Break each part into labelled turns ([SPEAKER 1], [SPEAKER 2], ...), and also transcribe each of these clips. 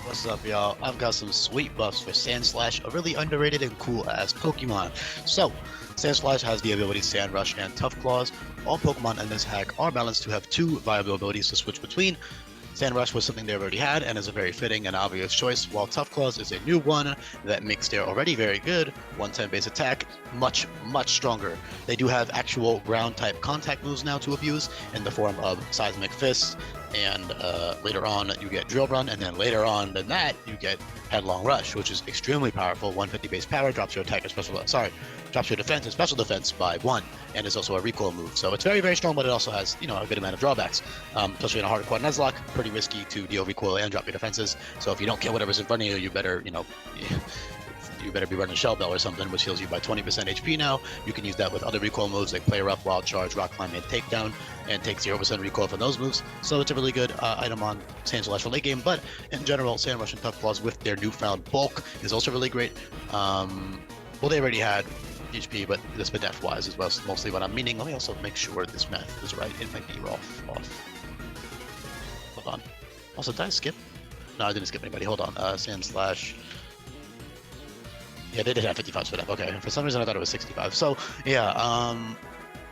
[SPEAKER 1] What's up, y'all? I've got some sweet buffs for Sandslash, a really underrated and cool-ass Pokemon. So, Sandslash has the abilities Sand Rush and Tough Claws. All Pokemon in this hack are balanced to have two viable abilities to switch between. Sand Rush was something they already had and is a very fitting and obvious choice, while Tough Claws is a new one that makes their already very good 110 base attack much stronger. They do have actual ground type contact moves now to abuse in the form of Seismic Fist, and later on you get Drill Run, and then later on than that you get Headlong Rush, which is extremely powerful. 150 base power, drops your attack and drops your defense and special defense by 1, and is also a recoil move. So it's very strong, but it also has, you know, a good amount of drawbacks, especially in a hardcore Nuzlocke. Pretty risky to deal recoil and drop your defenses. So if you don't kill whatever's in front of you, you better, you know, you better be running Shell Bell or something, which heals you by 20% HP now. You can use that with other recoil moves like Player Up, Wild Charge, Rock Climb, and Takedown, and take 0% recoil from those moves. So it's a really good item on Sandslash for late game, but in general, Sand Rush and Tough Claws with their newfound bulk is also really great. Well, they already had HP, but this depth-wise is mostly what I'm meaning. Let me also make sure this math is right. It might be off. Hold on. Also, did I skip? No, I didn't skip anybody. Hold on. Sandslash. Yeah, they did have 55 spit up. Okay, for some reason I thought it was 65. So yeah,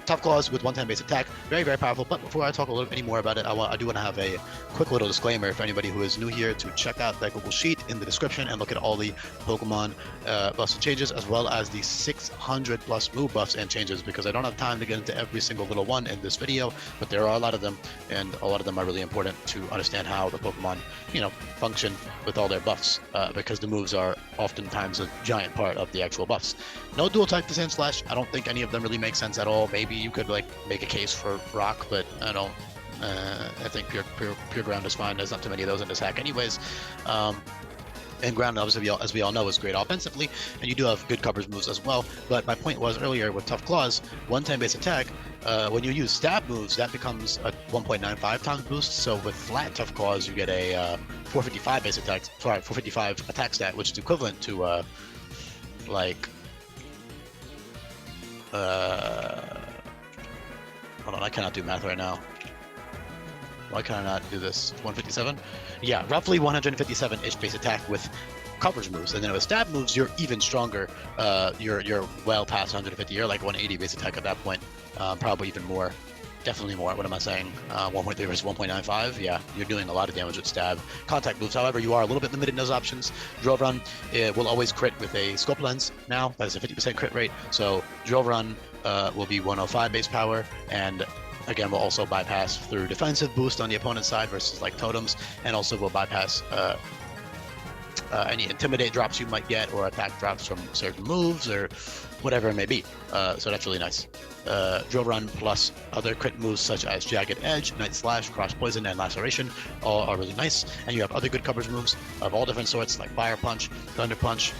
[SPEAKER 1] Tough Claws with 110 base attack, very powerful. But before I talk a little bit more about it, I do want to have a quick little disclaimer for anybody who is new here to check out that Google Sheet in the description and look at all the Pokemon buffs and changes, as well as the 600 plus move buffs and changes, because I don't have time to get into every single little one in this video, but there are a lot of them, and a lot of them are really important to understand how the Pokemon, you know, function with all their buffs, because the moves are oftentimes a giant part of the actual buffs. No dual type to Sandslash. I don't think any of them really make sense at all. Maybe you could like make a case for Rock, but I don't. I think pure ground is fine. There's not too many of those in this hack, anyways. And ground, obviously, as we all know, is great offensively, and you do have good coverage moves as well. But my point was earlier with Tough Claws, 110 base attack, when you use stab moves, that becomes a 1.95 times boost. So with flat Tough Claws, you get a 455 base attack, 455 attack stat, which is equivalent to like. Hold on, I cannot do math right now. Why can I not do this? 157? Yeah, roughly 157-ish base attack with coverage moves, and then with stab moves, you're even stronger. You're well past 150. You're like 180 base attack at that point, probably even more. Definitely more. What am I saying? 1.3 versus 1.95. Yeah, you're doing a lot of damage with stab. Contact moves, however, you are a little bit limited in those options. Drill Run will always crit with a Scope Lens now. That is a 50% crit rate. So Drill Run will be 105 base power, and again, will also bypass through defensive boost on the opponent's side versus like totems, and also will bypass any Intimidate drops you might get, or attack drops from certain moves, or whatever it may be. So that's really nice. Drill Run plus other crit moves such as Jagged Edge, Night Slash, Cross Poison, and Laceration all are really nice. And you have other good coverage moves of all different sorts, like Fire Punch, Thunder Punch,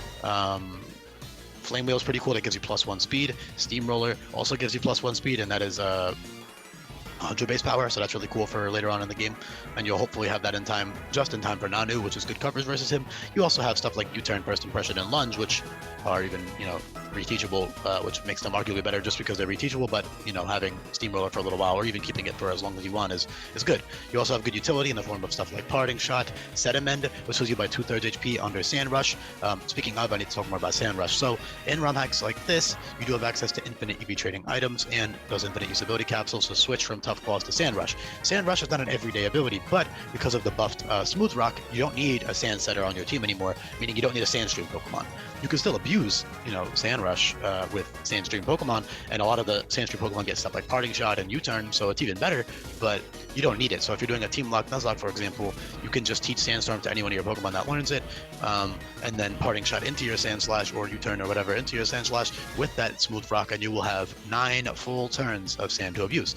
[SPEAKER 1] Flame Wheel is pretty cool. That gives you +1 speed. Steamroller also gives you +1 speed, and that is 100 base power, so that's really cool for later on in the game, and you'll hopefully have that in time, just in time for Nanu, which is good coverage versus him. You also have stuff like U-Turn, Burst Impression, and Lunge, which are even, you know, reteachable, which makes them arguably better just because they're reteachable, but, you know, having Steamroller for a little while, or even keeping it for as long as you want is good. You also have good utility in the form of stuff like Parting Shot, Set Amend, which heals you by 2/3 HP under Sand Rush. Speaking of, I need to talk more about Sand Rush. So in ROM hacks like this, you do have access to infinite EV trading items and those infinite usability capsules to switch from Tough Claws to Sand Rush. Sand Rush is not an everyday ability, but because of the buffed Smooth Rock, you don't need a Sand Setter on your team anymore, meaning you don't need a Sandstream Pokemon. You can still abuse, you know, Sand Rush with Sandstream Pokemon, and a lot of the Sandstream Pokemon get stuff like Parting Shot and U-Turn, so it's even better, but you don't need it. So if you're doing a Team Lock Nuzlocke, for example, you can just teach Sandstorm to any one of your Pokemon that learns it, and then Parting Shot into your Sandslash, or U-Turn or whatever into your Sandslash with that Smooth Rock, and you will have 9 full turns of Sand to abuse.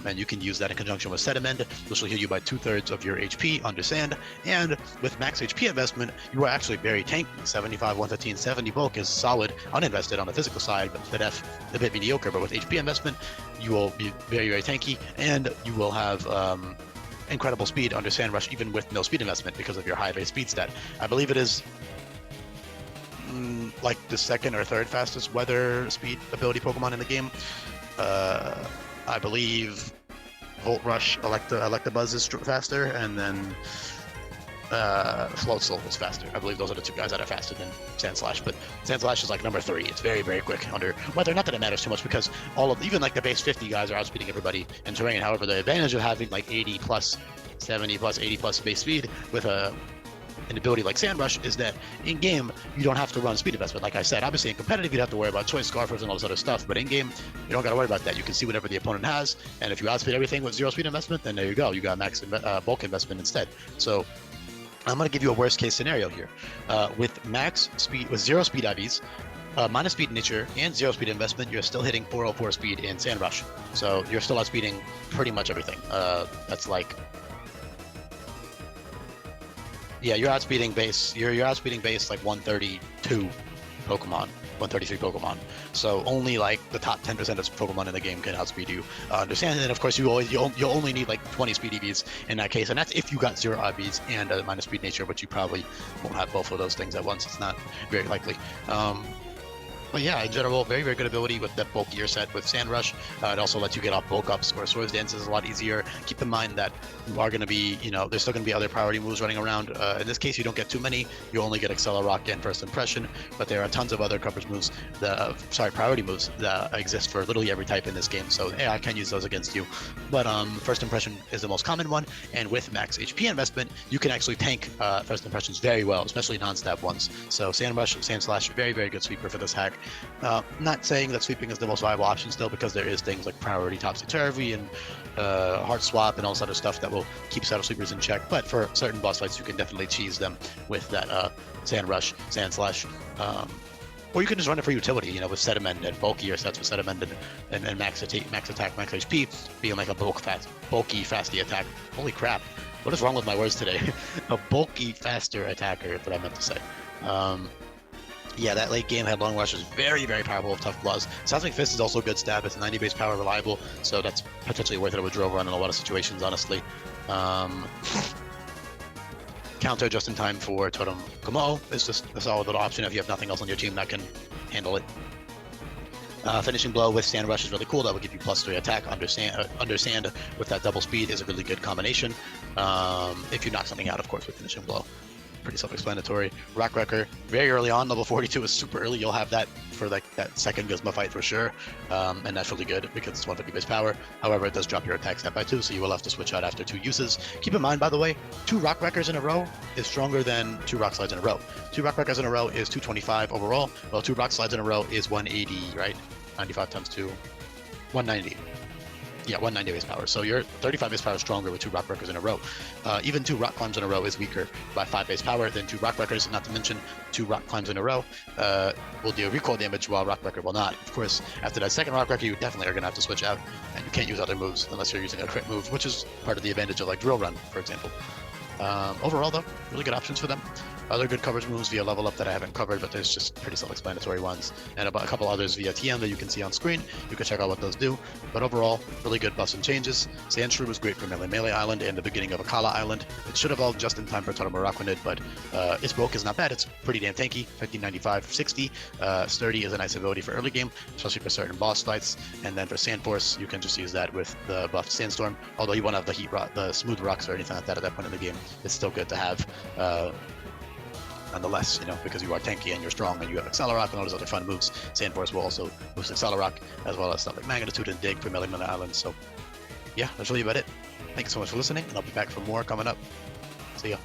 [SPEAKER 1] And you can use that in conjunction with Set Amend, which will heal you by 2/3 of your HP under Sand, and with max HP investment, you are actually very tanky. 75, 115, 70 bulk is solid, uninvested on the physical side, but the def a bit mediocre, but with HP investment, you will be very tanky, and you will have incredible speed under Sand Rush, even with no speed investment because of your high base speed stat. I believe it is like the second or third fastest weather speed ability Pokemon in the game. I believe Volt Rush, Electabuzz is faster, and then Floatzel was faster. I believe those are the two guys that are faster than Sandslash, but Sandslash is like number 3. It's very, very quick under weather. Not that it matters too much because even like the base 50 guys are outspeeding everybody in terrain. However, the advantage of having like 80 plus, 70 plus, 80 plus base speed with an ability like Sandrush is that in game you don't have to run speed investment. Like I said, obviously in competitive you'd have to worry about choice scarfers and all this other stuff, but in game you don't got to worry about that. You can see whatever the opponent has, and if you outspeed everything with 0 speed investment, then there you go. You got max bulk investment instead. So I'm going to give you a worst case scenario here. With max speed, with 0 speed IVs, minus speed nature, and 0 speed investment, you're still hitting 404 speed in Sandrush. So you're still outspeeding pretty much everything. That's like, yeah, you're outspeeding base. You're outspeeding base like 132 Pokemon, 133 Pokemon. So only like the top 10% of Pokemon in the game can outspeed you. Understand? And of course, you only need like 20 speed EVs in that case, and that's if you got 0 IVs and a minus speed nature, but you probably won't have both of those things at once. It's not very likely. But yeah, in general, very, very good ability with that bulkier set with Sandrush. It also lets you get off bulk ups, where Swords Dance is a lot easier. Keep in mind that you are going to be, there's still going to be other priority moves running around. In this case, you don't get too many. You only get Accelerock and First Impression, but there are tons of other coverage moves, priority moves that exist for literally every type in this game. So yeah, I can use those against you. But First Impression is the most common one, and with max HP investment, you can actually tank First Impressions very well, especially non-stab ones. So Sandslash, very, very good sweeper for this hack. Not saying that sweeping is the most viable option still, because there is things like priority topsy-turvy and heart swap and all this other stuff that will keep Shadow Sweepers in check, but for certain boss fights you can definitely cheese them with that Sandrush, Sandslash, or you can just run it for utility, with Sediment and bulkier sets with Sediment and max attack, max HP being like a bulky, fasty attack. Holy crap, what is wrong with my words today? A bulky, faster attacker is what I meant to say. Yeah, that late game Headlong Rush is very, very powerful with Tough Claws. Seismic Fist is also good stab. It's 90 base power reliable, so that's potentially worth it with Drill Run in a lot of situations, honestly. Counter just in time for Totem Komodo is just a solid little option if you have nothing else on your team that can handle it. Finishing Blow with Sandrush is really cool. That will give you +3 attack. Under sand with that double speed is a really good combination. If you knock something out, of course, with Finishing Blow. Pretty self-explanatory. Rock Wrecker, very early on, level 42 is super early. You'll have that for like that second Gizmo fight for sure, and that's really good because it's 150 base power. However, it does drop your attack stat by 2, so you will have to switch out after 2 uses. Keep in mind, by the way, 2 Rock Wreckers in a row is stronger than 2 Rock Slides in a row. 2 Rock Wreckers in a row is 225 overall, while 2 Rock Slides in a row is 180, right? 95 times 2, 190. Yeah, 190 base power. So your 35 base power is stronger with 2 Rock Wreckers in a row. Even 2 Rock Climbs in a row is weaker by 5 base power than 2 Rock Wreckers, not to mention 2 Rock Climbs in a row will deal recoil damage while Rock Wrecker will not. Of course, after that second Rock Wrecker, you definitely are going to have to switch out, and you can't use other moves unless you're using a crit move, which is part of the advantage of like Drill Run, for example. Overall, though, really good options for them. Other good coverage moves via level up that I haven't covered, but there's just pretty self-explanatory ones, and about a couple others via TM that you can see on screen. You can check out what those do, but overall, really good buffs and changes. Sandshrew was great for Melee Island and the beginning of Akala Island. It should evolve just in time for Totem Araquanid, but its bulk is not bad. It's pretty damn tanky, 1595, 60. Sturdy is a nice ability for early game, especially for certain boss fights. And then for Sandforce, you can just use that with the buffed Sandstorm. Although you won't have the heat rock, the smooth rocks or anything like that at that point in the game. It's still good to have. Nonetheless, because you are tanky and you're strong and you have Accelerock and all those other fun moves, Sandforce will also boost Accelerock, as well as stuff like Magnitude and Dig for Melee Island. So yeah, that's really about it. Thank you so much for listening, and I'll be back for more coming up. See ya.